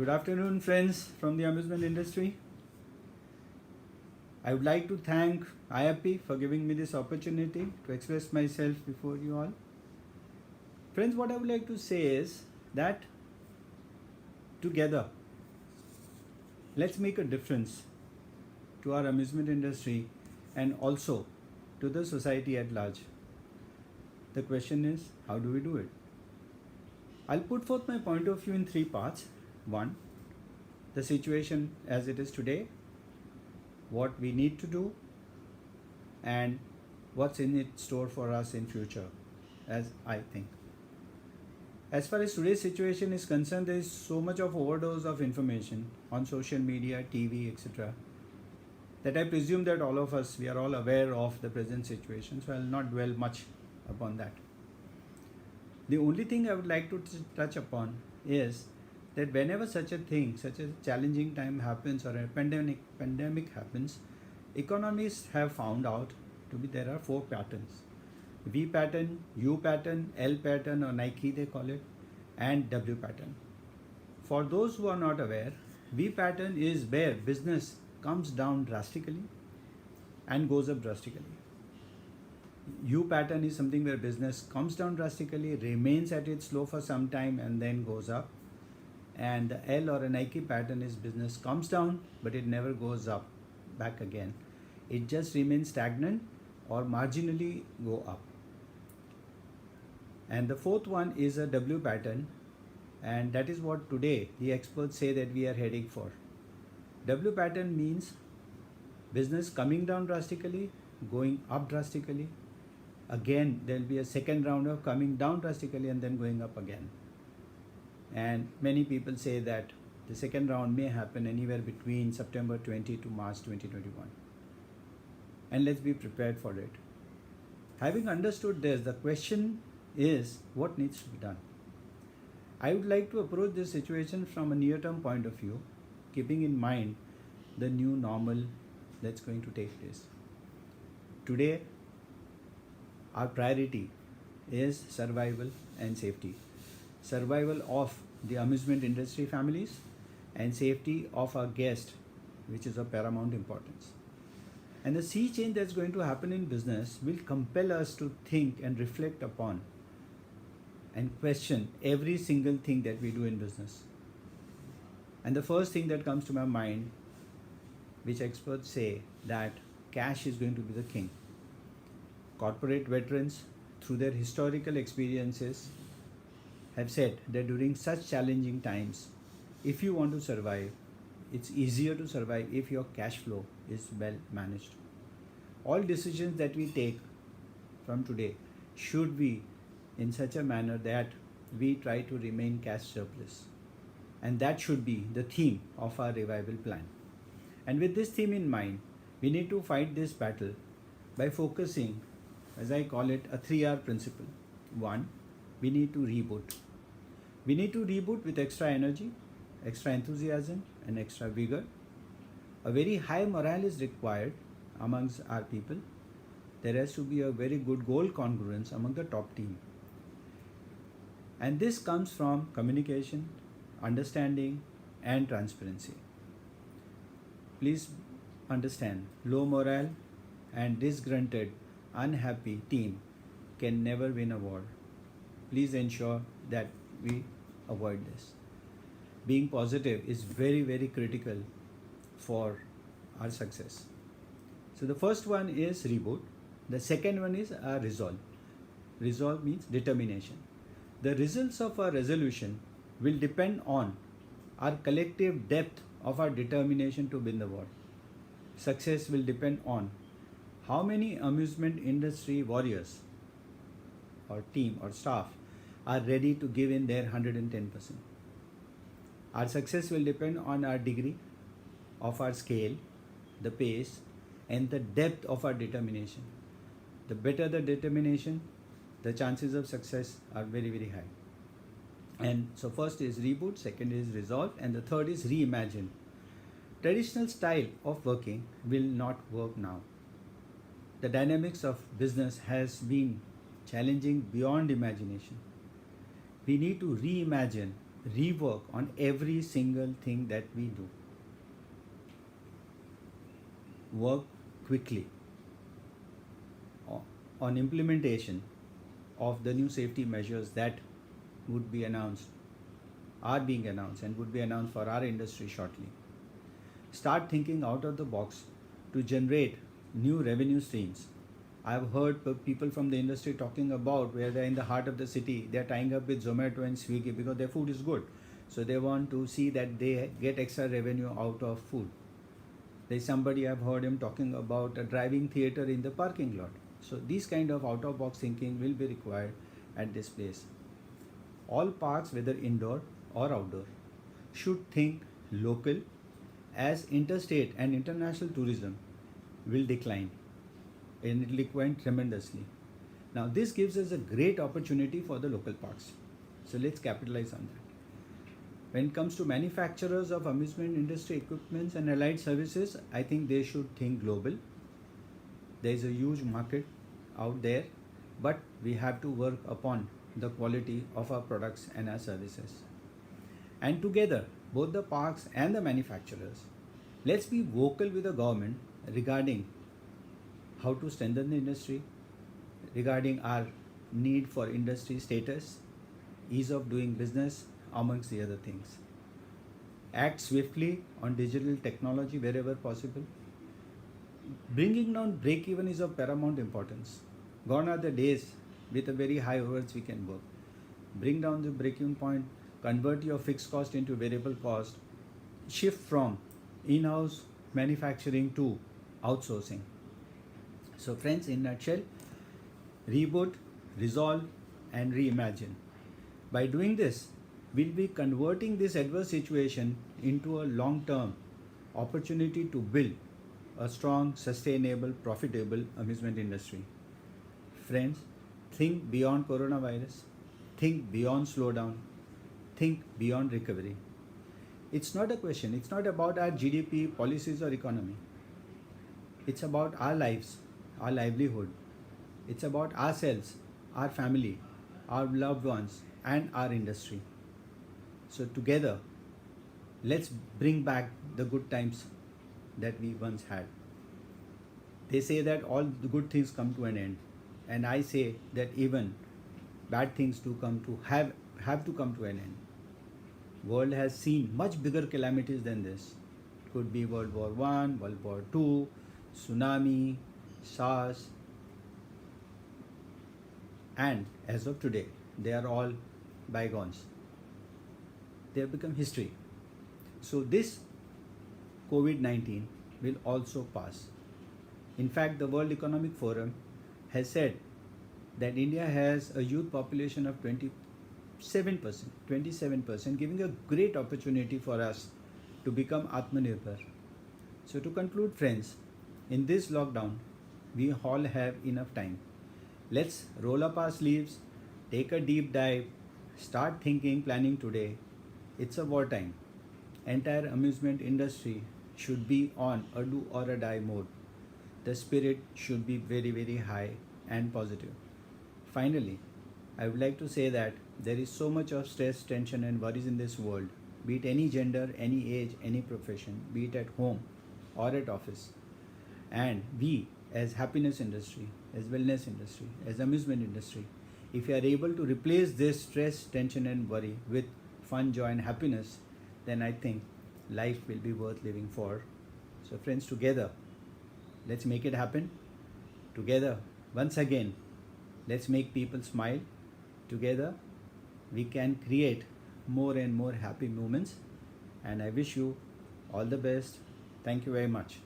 Good afternoon, friends from the amusement industry. I would like to thank IAP for giving me this opportunity to express myself before you all. Friends, what I would like to say is that together, let's make a difference to our amusement industry and also to the society at large. The question is, how do we do it? I'll put forth my point of view in three parts. One, the situation as it is today, what we need to do, and what's in it store for us in future, as I think. As far as today's situation is concerned, there is so much of overdose of information on social media, TV, etc., that I presume that all of us, we are all aware of the present situation, so I'll not dwell much upon that. The only thing I would like to touch upon is that whenever such a thing, such a challenging time happens or a pandemic happens, economists have found out to be there are four patterns: V pattern, U pattern, L pattern or Nike they call it, and W pattern. For those who are not aware, V pattern is where business comes down drastically and goes up drastically. U pattern is something where business comes down drastically, remains at its low for some time and then goes up. And the L or a Nike pattern is business comes down but it never goes up back again. It just remains stagnant or marginally go up. And the fourth one is a W pattern, and that is what today the experts say that we are heading for. W pattern means business coming down drastically, going up drastically. Again, there will be a second round of coming down drastically and then going up again. And many people say that the second round may happen anywhere between September 20 to March 2021. And let's be prepared for it. Having understood this, the question is what needs to be done. I would like to approach this situation from a near-term point of view, keeping in mind the new normal that's going to take place. Today, our priority is survival and safety. Survival of the amusement industry families and safety of our guests, which is of paramount importance. And the sea change that's going to happen in business will compel us to think and reflect upon and question every single thing that we do in business. And the first thing that comes to my mind, which experts say, that cash is going to be the king. Corporate veterans, through their historical experiences, have said that during such challenging times, if you want to survive, it's easier to survive if your cash flow is well managed. All decisions that we take from today should be in such a manner that we try to remain cash surplus. And that should be the theme of our revival plan. And with this theme in mind, we need to fight this battle by focusing, as I call it, a 3R principle. One, we need to reboot. We need to reboot with extra energy, extra enthusiasm, and extra vigor. A very high morale is required amongst our people. There has to be a very good goal congruence among the top team. And this comes from communication, understanding, and transparency. Please understand, low morale and disgruntled, unhappy team can never win a war. Please ensure that we avoid this. Being positive is very, very critical for our success. So the first one is reboot. The second one is resolve. Resolve means determination. The results of our resolution will depend on our collective depth of our determination to win the war. Success will depend on how many amusement industry warriors or team or staff are ready to give in their 110%. Our success will depend on our degree of our scale, the pace, and the depth of our determination. The better the determination, the chances of success are very, very high. And so first is reboot, second is resolve, and the third is reimagine. Traditional style of working will not work now. The dynamics of business has been challenging beyond imagination. We need to reimagine rework on every single thing that we do. Work quickly on implementation of the new safety measures that would be announced, are being announced, and would be announced for our industry shortly. Start thinking out of the box to generate new revenue streams. I've heard people from the industry talking about where they're in the heart of the city, they're tying up with Zomato and Swiggy because their food is good. So they want to see that they get extra revenue out of food. There's somebody I've heard him talking about a driving theater in the parking lot. So these kind of out of box thinking will be required at this place. All parks, whether indoor or outdoor, should think local, as interstate and international tourism will decline and it will decline tremendously. Now this gives us a great opportunity for the local parks. So let's capitalize on that. When it comes to manufacturers of amusement industry equipments and allied services, I think they should think global. There is a huge market out there, but we have to work upon the quality of our products and our services. And together, both the parks and the manufacturers, let's be vocal with the government regarding how to strengthen the industry, regarding our need for industry status, ease of doing business, amongst the other things. Act swiftly on digital technology wherever possible. Bringing down break even is of paramount importance. Gone are the days with a very high overheads we can work. Bring down the break even point, convert your fixed cost into variable cost, shift from in-house manufacturing to outsourcing. So friends, in a nutshell, reboot, resolve and reimagine. By doing this, we'll be converting this adverse situation into a long-term opportunity to build a strong, sustainable, profitable amusement industry. Friends, think beyond coronavirus, think beyond slowdown, think beyond recovery. It's not a question, it's not about our GDP, policies or economy. It's about our lives, our livelihood. It's about ourselves, our family, our loved ones and our industry. So together, let's bring back the good times that we once had. They say that all the good things come to an end, and I say that even bad things do have to come to an end. World has seen much bigger calamities than this. It could be World War I, World War II, tsunami, SARS, and as of today, they are all bygones. They have become history. So this COVID-19 will also pass. In fact, the World Economic Forum has said that India has a youth population of 27%, giving a great opportunity for us to become Atmanirbhar. So to conclude, friends, in this lockdown, we all have enough time. Let's roll up our sleeves, take a deep dive, start thinking, planning today. It's a wartime. Entire amusement industry should be on a do or a die mode. The spirit should be very, very high and positive. Finally, I would like to say that there is so much of stress, tension and worries in this world, be it any gender, any age, any profession, be it at home or at office. And we as happiness industry, as wellness industry, as amusement industry, if you are able to replace this stress, tension and worry with fun, joy and happiness, then I think life will be worth living for. So friends, together, let's make it happen. Together, once again, let's make people smile. Together, we can create more and more happy moments. And I wish you all the best. Thank you very much.